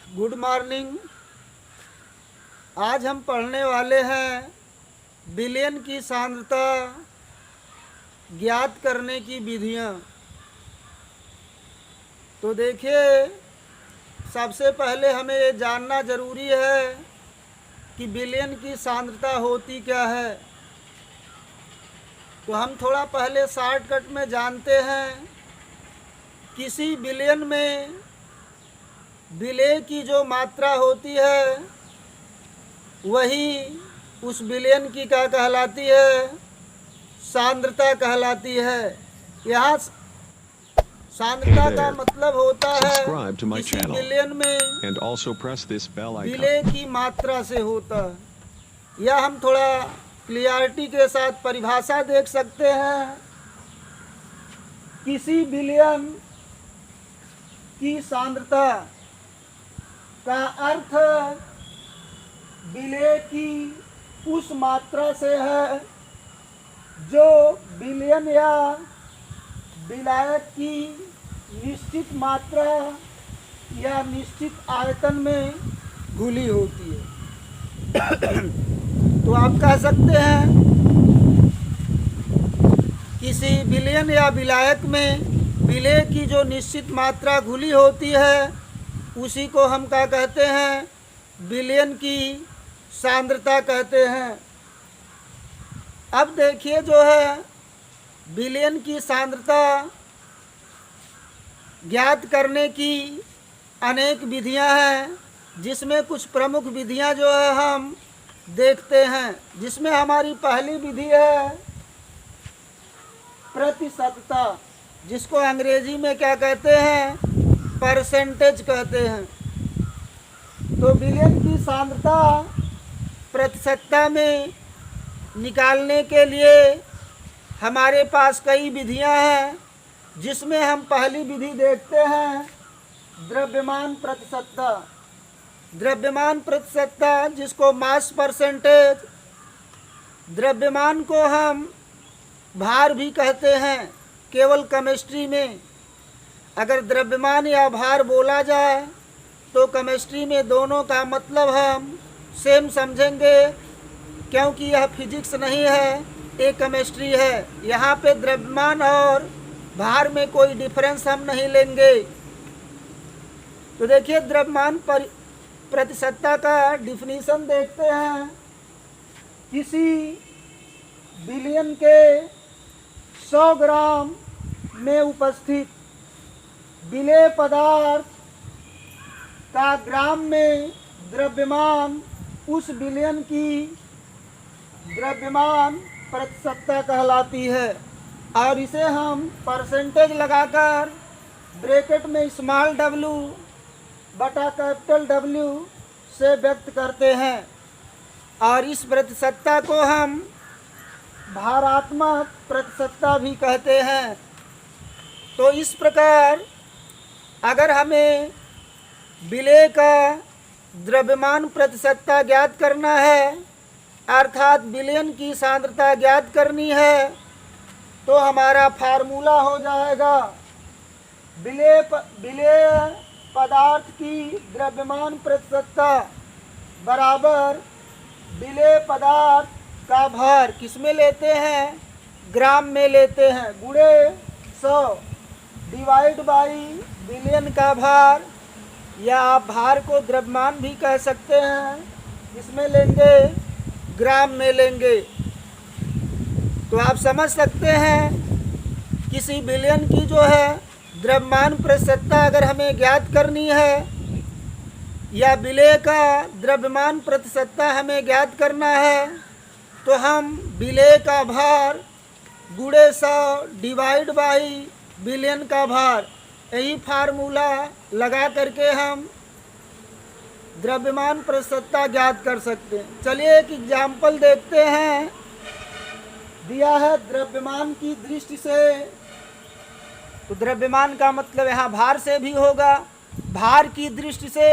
Good morning. आज हम पढ़ने वाले हैं बिलियन की सांद्रता ज्ञात करने की विधियां। तो देखिए, सबसे पहले हमें ये जानना ज़रूरी है कि बिलियन की सांद्रता होती क्या है। तो हम थोड़ा पहले शॉर्टकट में जानते हैं। किसी बिलियन में विलेय की जो मात्रा होती है वही उस बिलियन की क्या कहलाती है? सांद्रता कहलाती है। यहाँ सांद्रता का मतलब होता है किसी बिलियन में विलेय की मात्रा से होता है। यह हम थोड़ा क्लियरिटी के साथ परिभाषा देख सकते हैं। किसी बिलियन की सांद्रता का अर्थ विलेय की उस मात्रा से है जो बिलियन या विलायक की निश्चित मात्रा या निश्चित आयतन में घुली होती है। तो आप कह सकते हैं किसी बिलियन या विलायक में विलेय की जो निश्चित मात्रा घुली होती है उसी को हम क्या कहते हैं? बिलियन की सांद्रता कहते हैं। अब देखिए, जो है बिलियन की सांद्रता ज्ञात करने की अनेक विधियां हैं, जिसमें कुछ प्रमुख विधियां जो है हम देखते हैं। जिसमें हमारी पहली विधि है प्रतिशतता, जिसको अंग्रेजी में क्या कहते हैं? परसेंटेज कहते हैं। तो बिलियन की सांद्रता प्रतिशतता में निकालने के लिए हमारे पास कई विधियां हैं, जिसमें हम पहली विधि देखते हैं द्रव्यमान प्रतिशतता। द्रव्यमान प्रतिशतता, जिसको मास परसेंटेज, द्रव्यमान को हम भार भी कहते हैं। केवल केमिस्ट्री में अगर द्रव्यमान या भार बोला जाए तो केमिस्ट्री में दोनों का मतलब हम सेम समझेंगे, क्योंकि यह फिजिक्स नहीं है, ये केमिस्ट्री है। यहाँ पे द्रव्यमान और भार में कोई डिफरेंस हम नहीं लेंगे। तो देखिए, द्रव्यमान प्रतिशतता का डिफिनीशन देखते हैं। किसी बिलियन के 100 ग्राम में उपस्थित विलेय पदार्थ का ग्राम में द्रव्यमान उस बिलियन की द्रव्यमान प्रतिशतता कहलाती है। और इसे हम परसेंटेज लगाकर ब्रैकेट में स्मॉल w बटा कैपिटल W से व्यक्त करते हैं। और इस प्रतिशतता को हम भारात्मक प्रतिशतता भी कहते हैं। तो इस प्रकार अगर हमें विलेय का द्रव्यमान प्रतिशतता ज्ञात करना है, अर्थात बिलियन की सांद्रता ज्ञात करनी है, तो हमारा फार्मूला हो जाएगा विलेय पदार्थ की द्रव्यमान प्रतिशतता बराबर विलेय पदार्थ का भार किसमें लेते हैं? ग्राम में लेते हैं, गुणे 100 डिवाइड बाई बिलियन का भार, या आप भार को द्रव्यमान भी कह सकते हैं, इसमें लेंगे ग्राम में लेंगे। तो आप समझ सकते हैं किसी बिलियन की जो है द्रव्यमान प्रतिशतता अगर हमें ज्ञात करनी है या विलेय का द्रव्यमान प्रतिशतता हमें ज्ञात करना है, तो हम विलेय का भार गुणे 100 डिवाइड बाई बिलियन का भार, यही फार्मूला लगा करके हम द्रव्यमान प्रतिशतता ज्ञात कर सकते हैं। चलिए एक एग्जाम्पल देखते हैं। दिया है द्रव्यमान की दृष्टि से, तो द्रव्यमान का मतलब यहाँ भार से भी होगा। भार की दृष्टि से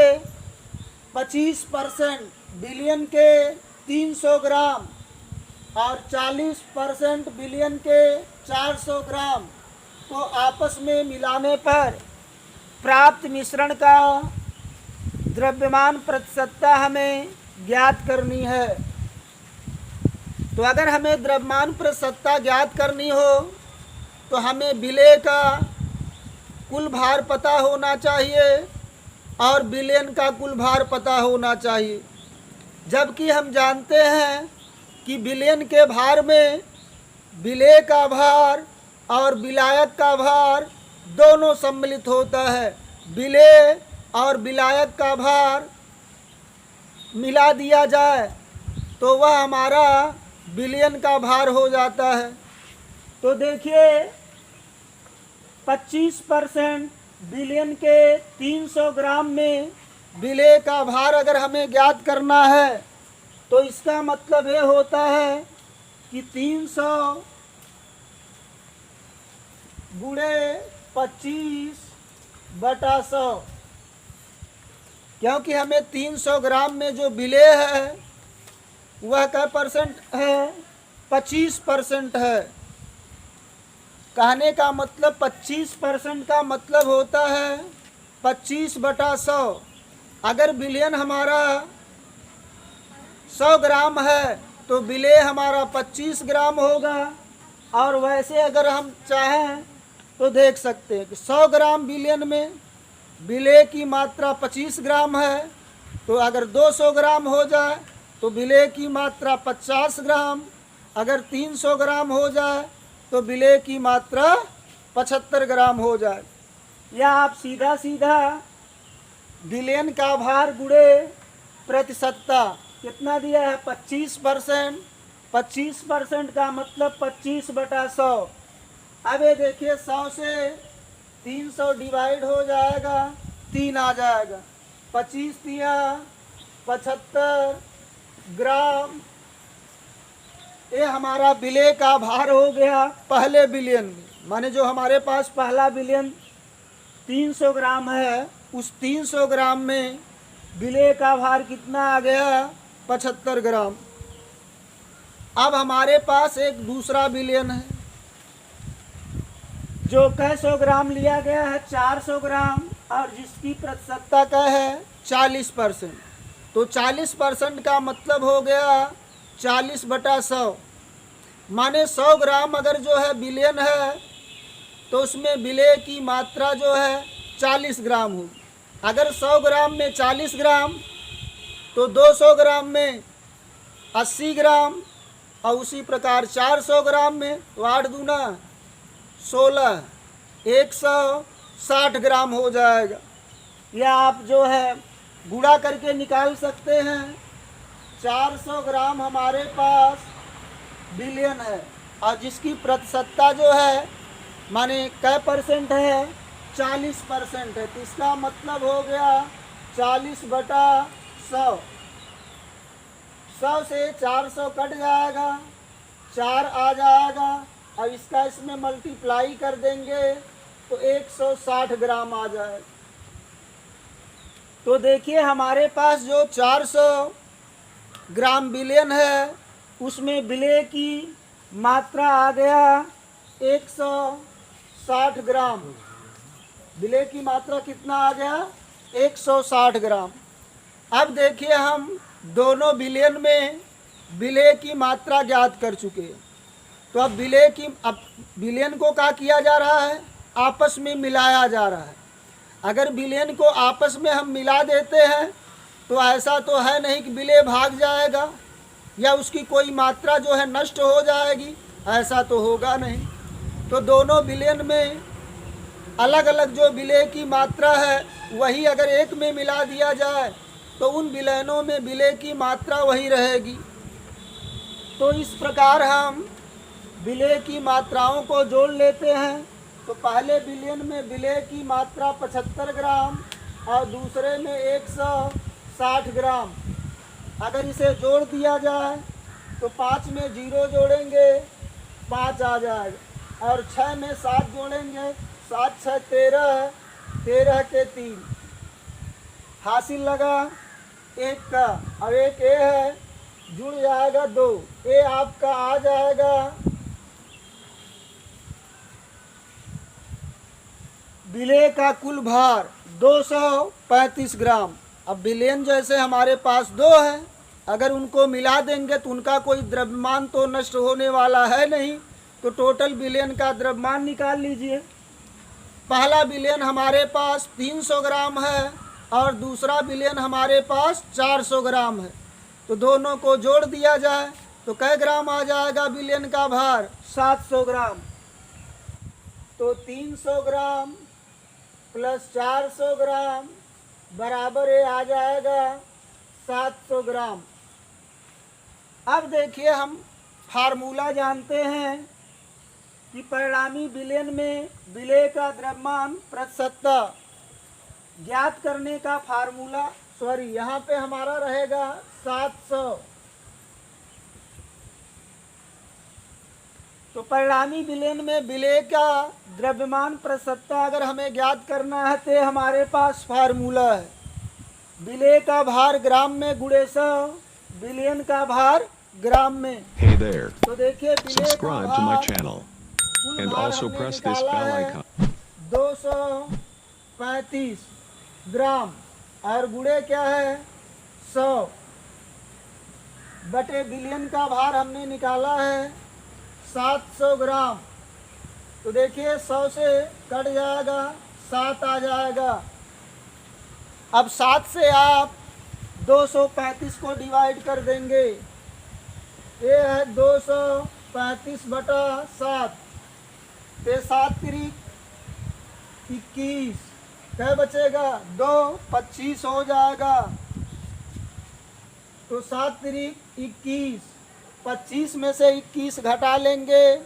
25% बिलियन के 300 ग्राम और 40% बिलियन के 400 ग्राम को आपस में मिलाने पर प्राप्त मिश्रण का द्रव्यमान प्रतिशतता हमें ज्ञात करनी है। तो अगर हमें द्रव्यमान प्रतिशतता ज्ञात करनी हो तो हमें विलेय का कुल भार पता होना चाहिए और विलयन का कुल भार पता होना चाहिए। जबकि हम जानते हैं कि विलयन के भार में विलेय का भार और विलायक का भार दोनों सम्मिलित होता है। विलेय और विलायक का भार मिला दिया जाए तो वह हमारा विलयन का भार हो जाता है। तो देखिए 25% विलयन के 300 ग्राम में विलेय का भार अगर हमें ज्ञात करना है तो इसका मतलब ये होता है कि 300 गुणे 25/100, क्योंकि हमें 300 ग्राम में जो विलेय है वह क्या परसेंट है, 25% है। कहने का मतलब 25% का मतलब होता है 25/100। अगर विलयन हमारा 100 ग्राम है तो विलेय हमारा 25 ग्राम होगा। और वैसे अगर हम चाहें तो देख सकते हैं कि 100 ग्राम विलयन में विलेय की मात्रा 25 ग्राम है, तो अगर 200 ग्राम हो जाए तो विलेय की मात्रा 50 ग्राम, अगर 300 ग्राम हो जाए तो विलेय की मात्रा 75 ग्राम हो जाए। या आप सीधा सीधा विलयन का भार गुणे प्रतिशतता कितना दिया है, 25%। 25% का मतलब 25/100। अब ये देखिए 100 से 300 डिवाइड हो जाएगा, 3 आ जाएगा। 25 दिया 75 ग्राम, ये हमारा विलेय का भार हो गया पहले विलयन में। माने जो हमारे पास पहला विलयन 300 ग्राम है, उस 300 ग्राम में विलेय का भार कितना आ गया, 75 ग्राम। अब हमारे पास एक दूसरा विलयन है जो कई 100 ग्राम लिया गया है, 400 ग्राम, और जिसकी प्रतिशतता क्या है, 40%। तो 40% का मतलब हो गया 40/100। माने 100 ग्राम अगर जो है विलयन है तो उसमें विलेय की मात्रा जो है 40 ग्राम होगी। अगर 100 ग्राम में 40 ग्राम तो 200 ग्राम में 80 ग्राम, और उसी प्रकार 400 ग्राम में 8 दूना 16, 160 ग्राम हो जाएगा। या आप जो है गुणा करके निकाल सकते हैं। 400 ग्राम हमारे पास विलयन है और जिसकी प्रतिशतता जो है माने कै परसेंट है, 40% है। तो इसका मतलब हो गया 40/100। 100 से 400 कट जाएगा, 4 आ जाएगा। अब इसका इसमें मल्टीप्लाई कर देंगे तो 160 ग्राम आ जाएगा। तो देखिए हमारे पास जो 400 ग्राम विलयन है उसमें विलेय की मात्रा आ गया 160 ग्राम। विलेय की मात्रा कितना आ गया, 160 ग्राम। अब देखिए हम दोनों विलयन में विलेय की मात्रा ज्ञात कर चुके हैं। तो अब विलयन को क्या किया जा रहा है, आपस में मिलाया जा रहा है। अगर विलयन को आपस में हम मिला देते हैं तो ऐसा तो है नहीं कि विलेय भाग जाएगा या उसकी कोई मात्रा जो है नष्ट हो जाएगी, ऐसा तो होगा नहीं। तो दोनों विलयन में अलग अलग जो विलेय की मात्रा है वही अगर एक में मिला दिया जाए तो उन विलयनों में विलेय की मात्रा वही रहेगी। तो इस प्रकार हम विलेय की मात्राओं को जोड़ लेते हैं। तो पहले विलयन में विलेय की मात्रा 75 ग्राम और दूसरे में 160 ग्राम। अगर इसे जोड़ दिया जाए तो 5 में 0 जोड़ेंगे 5 आ जाएगा, और 6 में 7 जोड़ेंगे 7 6 13, 13 के 3 हासिल लगा 1 का। अब एक ए है, जुड़ जाएगा 2, ए आपका आ जाएगा विलेय का कुल भार 235 ग्राम। अब बिलियन जैसे हमारे पास 2 है, अगर उनको मिला देंगे तो उनका कोई द्रव्यमान तो नष्ट होने वाला है नहीं, तो टोटल बिलियन का द्रव्यमान निकाल लीजिए। पहला बिलियन हमारे पास 300 ग्राम है और दूसरा बिलियन हमारे पास 400 ग्राम है, तो दोनों को जोड़ दिया जाए तो कै ग्राम आ जाएगा बिलियन का भार? 700 ग्राम। तो 300 ग्राम प्लस 400 ग्राम बराबर ये आ जाएगा 700 ग्राम। अब देखिए, हम फार्मूला जानते हैं कि परिणामी विलयन में विलेय का द्रव्यमान प्रतिशतता ज्ञात करने का फार्मूला, यहाँ पे हमारा रहेगा 700। तो परिणामी विलयन में विलेय का द्रव्यमान प्रतिशतता अगर हमें ज्ञात करना है तो हमारे पास फार्मूला है, विलेय का भार ग्राम में गुणे 100, विलयन का भार ग्राम में। Hey there. तो देखिए, विलेय का Subscribe to my भार channel कुल and भार also हमने press this निकाला bell है icon. 235 ग्राम और गुणे क्या है? 100 बटे विलयन का भार हमने निकाला है 700 ग्राम। तो देखिए, 100 से कट जाएगा, 7 आ जाएगा। अब 7 से आप 235 को डिवाइड कर देंगे, ये है 235 बटा 7, ते 7 तिरिक 21, क्या बचेगा? 2, 25 हो जाएगा। तो 7 तिरिक 21, 25 में से 21 घटा लेंगे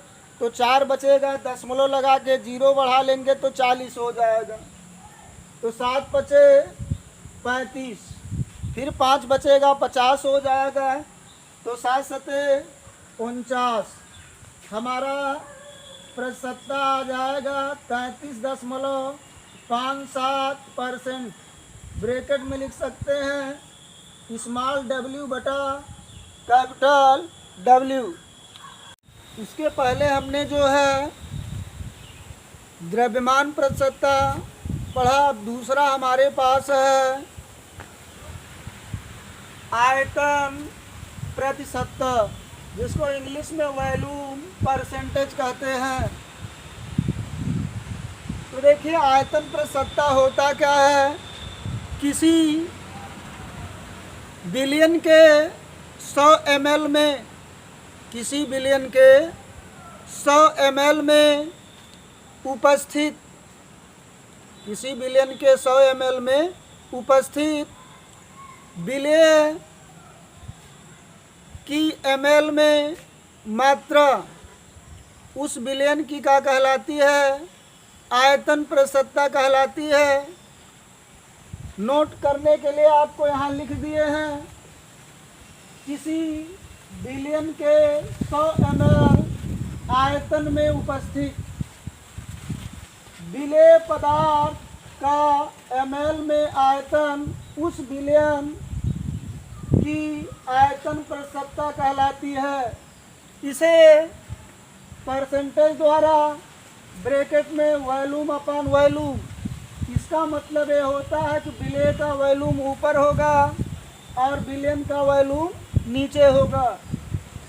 तो 4 बचेगा, दशमलव लगा के 0 बढ़ा लेंगे तो 40 हो जाएगा। तो 7 बचे 35, फिर 5 बचेगा 50 हो जाएगा। तो 7 सते 49, हमारा प्रतिशतता आ जाएगा 33.57%। ब्रैकेट में लिख सकते हैं स्मॉल w बटा कैपिटल W। इसके पहले हमने जो है द्रव्यमान प्रतिशतता पढ़ा, अब दूसरा हमारे पास है आयतन प्रतिशतता, जिसको इंग्लिश में वॉल्यूम परसेंटेज कहते हैं। तो देखिए, आयतन प्रतिशतता होता क्या है? किसी बिलियन के 100 ml में, किसी बिलियन के 100 ml में उपस्थित, किसी बिलियन के 100 ml में उपस्थित विलेय की ml में मात्रा उस विलयन की क्या कहलाती है? आयतन प्रतिशतता कहलाती है। नोट करने के लिए आपको यहाँ लिख दिए हैं, किसी विलयन के 100 ml आयतन में उपस्थित विलेय पदार्थ का ml में आयतन उस विलयन की आयतन प्रतिशतता कहलाती है। इसे परसेंटेज द्वारा ब्रैकेट में वॉल्यूम अपॉन वॉल्यूम, इसका मतलब ये होता है कि विलेय का वॉल्यूम ऊपर होगा और विलयन का वॉल्यूम नीचे होगा,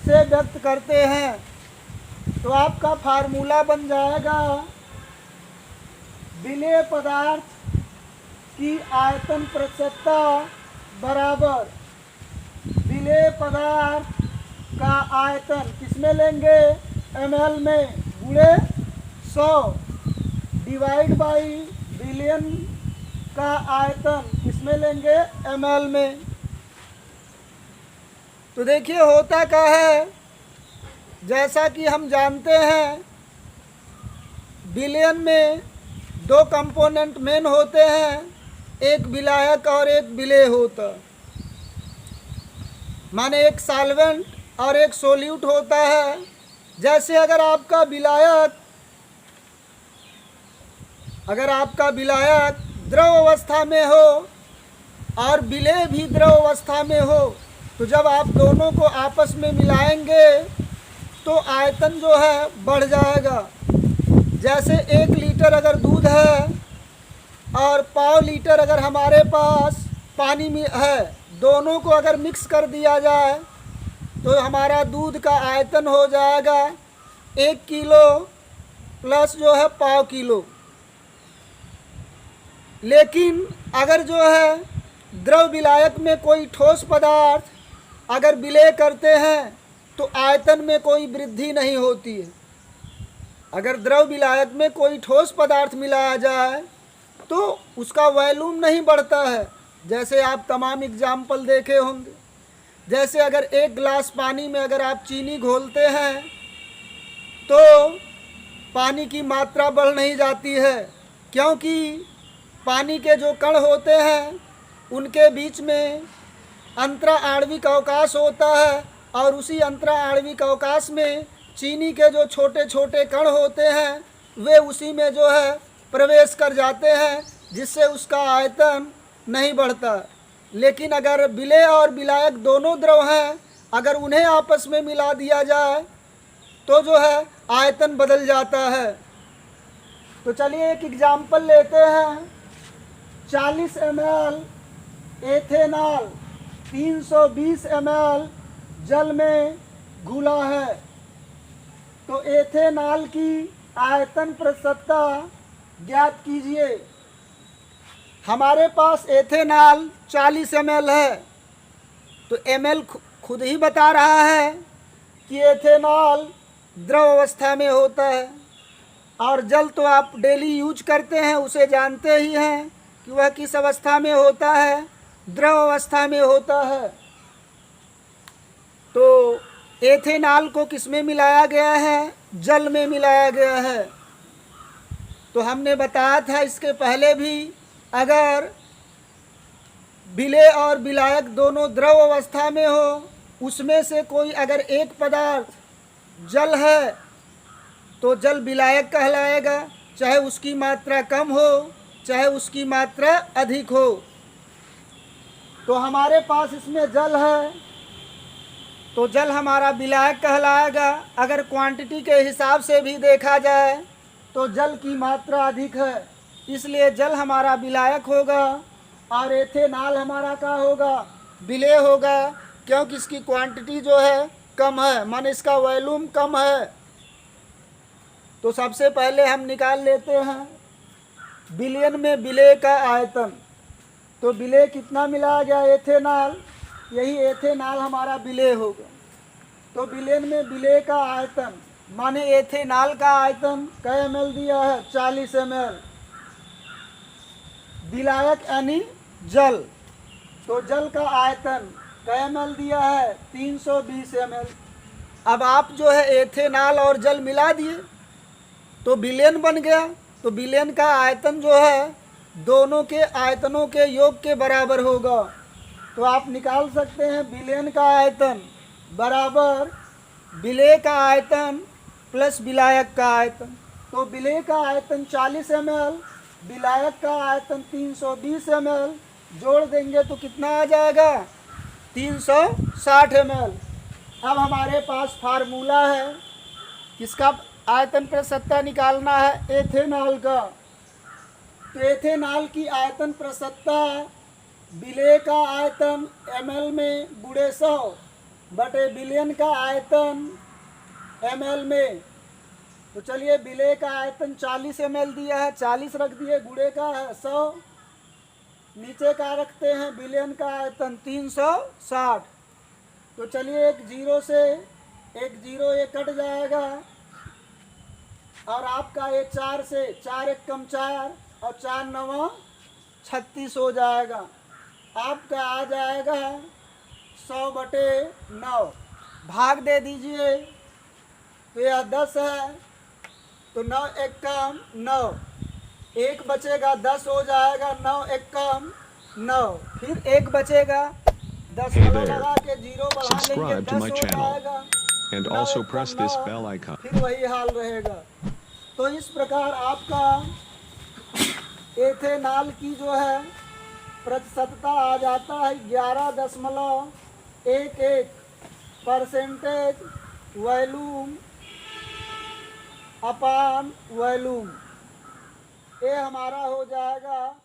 से व्यक्त करते हैं। तो आपका फार्मूला बन जाएगा विलेय पदार्थ की आयतन प्रतिशतता बराबर विलेय पदार्थ का आयतन किसमें लेंगे? ml में, गुणे 100 डिवाइड बाई विलयन का आयतन किसमें लेंगे? ml में। तो देखिए, होता क्या है, जैसा कि हम जानते हैं विलयन में 2 कंपोनेंट मेन होते हैं, एक विलायक और एक विलेय होता, माने एक सॉल्वेंट और एक सोल्यूट होता है। जैसे अगर आपका विलायक द्रव अवस्था में हो और विलेय भी द्रव अवस्था में हो, तो जब आप दोनों को आपस में मिलाएंगे तो आयतन जो है बढ़ जाएगा। जैसे 1 लीटर अगर दूध है और 1/4 लीटर अगर हमारे पास पानी में है, दोनों को अगर मिक्स कर दिया जाए तो हमारा दूध का आयतन हो जाएगा 1 किलो प्लस जो है पाव किलो। लेकिन अगर जो है द्रव विलायक में कोई ठोस पदार्थ अगर विलय करते हैं तो आयतन में कोई वृद्धि नहीं होती है। अगर द्रव विलायक में कोई ठोस पदार्थ मिलाया जाए तो उसका वॉल्यूम नहीं बढ़ता है। जैसे आप तमाम एग्जाम्पल देखे होंगे, जैसे अगर 1 गिलास पानी में अगर आप चीनी घोलते हैं तो पानी की मात्रा बढ़ नहीं जाती है, क्योंकि पानी के जो कण होते हैं उनके बीच में अंतरा आणविक अवकाश होता है, और उसी अंतरा आणविक अवकाश में चीनी के जो छोटे छोटे कण होते हैं वे उसी में जो है प्रवेश कर जाते हैं, जिससे उसका आयतन नहीं बढ़ता। लेकिन अगर विलेय और विलायक दोनों द्रव हैं, अगर उन्हें आपस में मिला दिया जाए तो जो है आयतन बदल जाता है। तो चलिए एक एग्जाम्पल लेते हैं। 40 ml एथेनॉल 320 ml जल में घुला है, तो एथेनॉल की आयतन प्रतिशतता ज्ञात कीजिए। हमारे पास एथेनॉल 40 ml है, तो ml खुद ही बता रहा है कि एथेनॉल द्रव अवस्था में होता है, और जल तो आप डेली यूज करते हैं, उसे जानते ही हैं कि वह किस अवस्था में होता है, द्रव अवस्था में होता है। तो एथेनॉल को किस में मिलाया गया है? जल में मिलाया गया है। तो हमने बताया था इसके पहले भी, अगर विलेय और विलायक दोनों द्रव अवस्था में हो, उसमें से कोई अगर एक पदार्थ जल है तो जल विलायक कहलाएगा, चाहे उसकी मात्रा कम हो चाहे उसकी मात्रा अधिक हो। तो हमारे पास इसमें जल है तो जल हमारा विलायक कहलाएगा। अगर क्वांटिटी के हिसाब से भी देखा जाए तो जल की मात्रा अधिक है, इसलिए जल हमारा विलायक होगा, और एथेनॉल हमारा क्या होगा? विलेय होगा, क्योंकि इसकी क्वांटिटी जो है कम है, माने इसका वॉल्यूम कम है। तो सबसे पहले हम निकाल लेते हैं विलयन में विलेय का आयतन। तो विलेय कितना मिलाया गया? एथेनॉल, यही एथेनॉल हमारा विलेय होगा। तो विलयन में विलेय का आयतन माने एथेनॉल का आयतन कै ml दिया है? 40 ml। विलायक यानी जल, तो जल का आयतन कै ml दिया है? 320 ml। अब आप जो है एथेनॉल और जल मिला दिए तो विलयन बन गया। तो विलयन का आयतन जो है दोनों के आयतनों के योग के बराबर होगा। तो आप निकाल सकते हैं विलयन का आयतन बराबर विलेय का आयतन प्लस विलायक का आयतन। तो विलेय का आयतन 40 ml, विलायक का आयतन 320 ml, जोड़ देंगे तो कितना आ जाएगा? 360 ml। अब हमारे पास फार्मूला है, किसका आयतन प्रतिशतता निकालना है? एथेनॉल का। तो एथेनॉल की आयतन प्रतिशतता विलेय का आयतन ml में गुणे 100 बटे विलयन का आयतन ml में। तो चलिए विलेय का आयतन 40 ml दिया है, 40 रख दिए, गुणे का है 100, नीचे का रखते हैं विलयन का आयतन 360। तो चलिए एक जीरो से एक जीरो ये कट जाएगा, और आपका ये 4 से 4 एक कम 4 और 4 9 36 हो जाएगा। आपका आ जाएगा 100 बटे 9। भाग दे दीजिए, तो यह 10 है, तो 9 एक कम 9, एक बचेगा 10 हो जाएगा, 9 एक कम 9, फिर एक बचेगा 10 लगा के जीरो बढ़ा लेंगे 10 हो जाएगा, and also press this bell icon. फिर वही हाल रहेगा। तो इस प्रकार आपका एथेनॉल की जो है प्रतिशतता आ जाता है 11.11% वॉल्यूम अपान वॉल्यूम। ये हमारा हो जाएगा